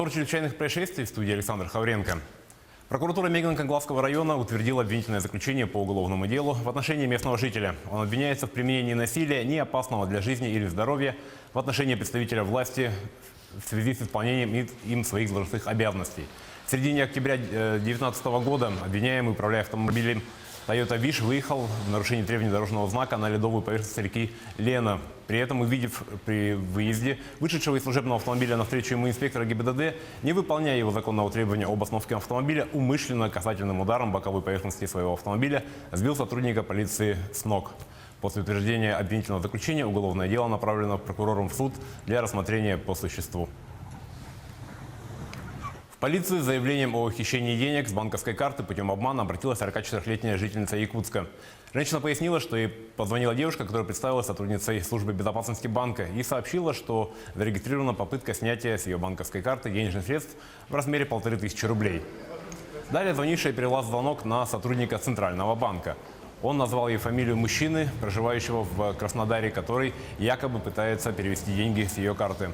Обзор чрезвычайных происшествий в студии Александр Хавренко. Прокуратура Мегленко-Главского района утвердила обвинительное заключение по уголовному делу в отношении местного жителя. Он обвиняется в применении насилия, не опасного для жизни или здоровья, в отношении представителя власти в связи с исполнением им своих должностных обязанностей. В середине октября 2019 года обвиняемый, управляя автомобилем Toyota Wish, выехал в нарушении требований дорожного знака на ледовую поверхность реки Лена. При этом, увидев при выезде вышедшего из служебного автомобиля навстречу ему инспектора ГИБДД, не выполняя его законного требования об остановке автомобиля, умышленно касательным ударом боковой поверхности своего автомобиля сбил сотрудника полиции с ног. После утверждения обвинительного заключения уголовное дело направлено прокурором в суд для рассмотрения по существу. В полицию с заявлением о хищении денег с банковской карты путем обмана обратилась 44-летняя жительница Якутска. Женщина пояснила, что ей позвонила девушка, которая представилась сотрудницей службы безопасности банка, и сообщила, что зарегистрирована попытка снятия с ее банковской карты денежных средств в размере 1500 рублей. Далее звонившая перевела звонок на сотрудника Центрального банка. Он назвал ей фамилию мужчины, проживающего в Краснодаре, который якобы пытается перевести деньги с ее карты.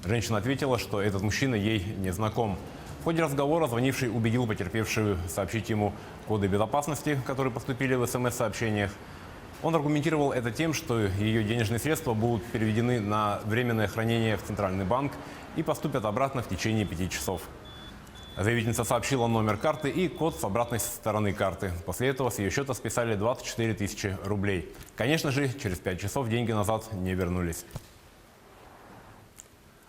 Женщина ответила, что этот мужчина ей не знаком. В ходе разговора звонивший убедил потерпевшую сообщить ему коды безопасности, которые поступили в СМС-сообщениях. Он аргументировал это тем, что ее денежные средства будут переведены на временное хранение в Центральный банк и поступят обратно в течение 5 часов. Заявительница сообщила номер карты и код с обратной стороны карты. После этого с ее счета списали 24 тысячи рублей. Конечно же, через 5 часов деньги назад не вернулись.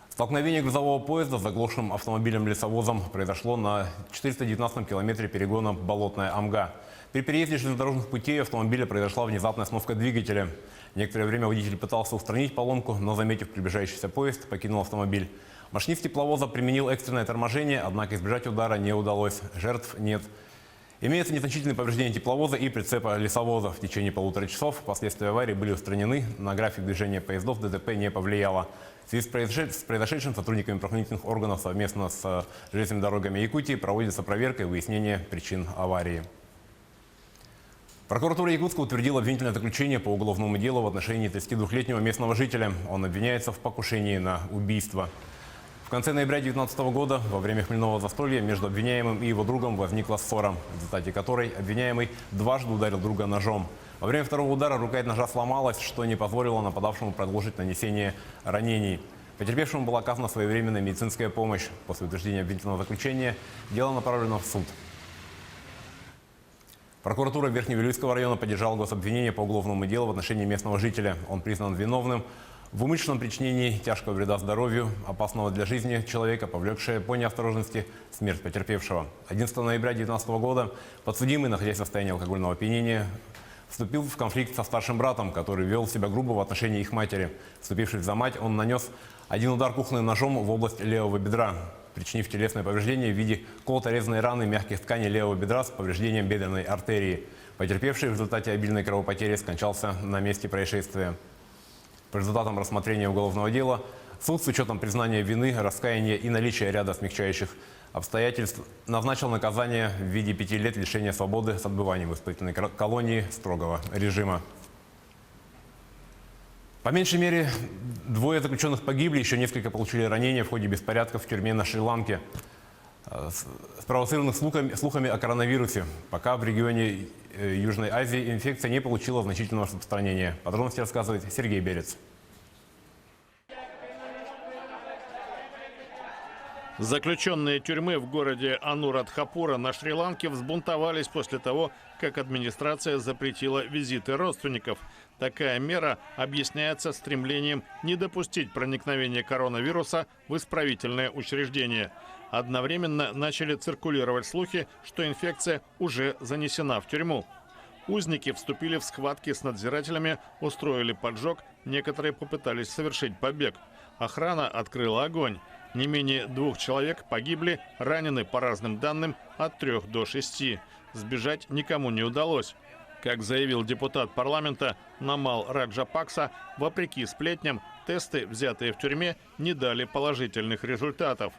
Столкновение грузового поезда с заглохшим автомобилем-лесовозом произошло на 419-м километре перегона Болотная Амга. При переезде железнодорожных путей автомобиля произошла внезапная остановка двигателя. Некоторое время водитель пытался устранить поломку, но, заметив приближающийся поезд, покинул автомобиль. Машинист тепловоза применил экстренное торможение, однако избежать удара не удалось. Жертв нет. Имеются незначительные повреждения тепловоза и прицепа лесовоза. В течение 1,5 часов последствия аварии были устранены. На график движения поездов ДТП не повлияло. В связи с произошедшим сотрудниками правоохранительных органов совместно с железными дорогами Якутии проводится проверка и выяснение причин аварии. Прокуратура Якутска утвердила обвинительное заключение по уголовному делу в отношении 32-летнего местного жителя. Он обвиняется в покушении на убийство. В конце ноября 2019 года во время хмельного застолья между обвиняемым и его другом возникла ссора, в результате которой обвиняемый дважды ударил друга ножом. Во время второго удара рукоять ножа сломалась, что не позволило нападавшему продолжить нанесение ранений. Потерпевшему была оказана своевременная медицинская помощь. После утверждения обвинительного заключения дело направлено в суд. Прокуратура Верхневилюйского района поддержала гособвинение по уголовному делу в отношении местного жителя. Он признан виновным в умышленном причинении тяжкого вреда здоровью, опасного для жизни человека, повлекшее по неосторожности смерть потерпевшего. 11 ноября 2019 года подсудимый, находясь в состоянии алкогольного опьянения, вступил в конфликт со старшим братом, который вел себя грубо в отношении их матери. Вступившись за мать, он нанес один удар кухонным ножом в область левого бедра, причинив телесное повреждение в виде колото-резанной раны мягких тканей левого бедра с повреждением бедренной артерии. Потерпевший в результате обильной кровопотери скончался на месте происшествия. По результатам рассмотрения уголовного дела суд с учетом признания вины, раскаяния и наличия ряда смягчающих обстоятельств назначил наказание в виде 5 лет лишения свободы с отбыванием в испытательной колонии строгого режима. По меньшей мере, 2 заключенных погибли, еще несколько получили ранения в ходе беспорядков в тюрьме на Шри-Ланке, спровоцированных слухами о коронавирусе. Пока в регионе Южной Азии инфекция не получила значительного распространения. Подробности рассказывает Сергей Берец. Заключенные тюрьмы в городе Анурадхапура на Шри-Ланке взбунтовались после того, как администрация запретила визиты родственников. Такая мера объясняется стремлением не допустить проникновения коронавируса в исправительное учреждение. Одновременно начали циркулировать слухи, что инфекция уже занесена в тюрьму. Узники вступили в схватки с надзирателями, устроили поджог, некоторые попытались совершить побег. Охрана открыла огонь. Не менее 2 человек погибли, ранены по разным данным от 3 до 6. Сбежать никому не удалось. Как заявил депутат парламента Намал Раджапакса, вопреки сплетням, тесты, взятые в тюрьме, не дали положительных результатов.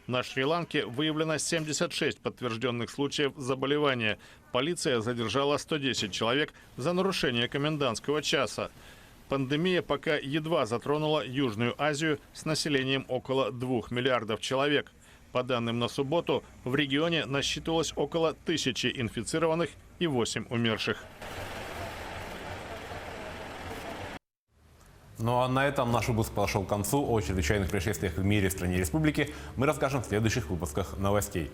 На Шри-Ланке выявлено 76 подтвержденных случаев заболевания. Полиция задержала 110 человек за нарушение комендантского часа. Пандемия пока едва затронула Южную Азию с населением около 2 миллиардов человек. По данным на субботу, в регионе насчитывалось около 1000 инфицированных и 8 умерших. Ну а на этом наш выпуск подошел к концу. О чрезвычайных происшествиях в мире, стране и республике мы расскажем в следующих выпусках новостей.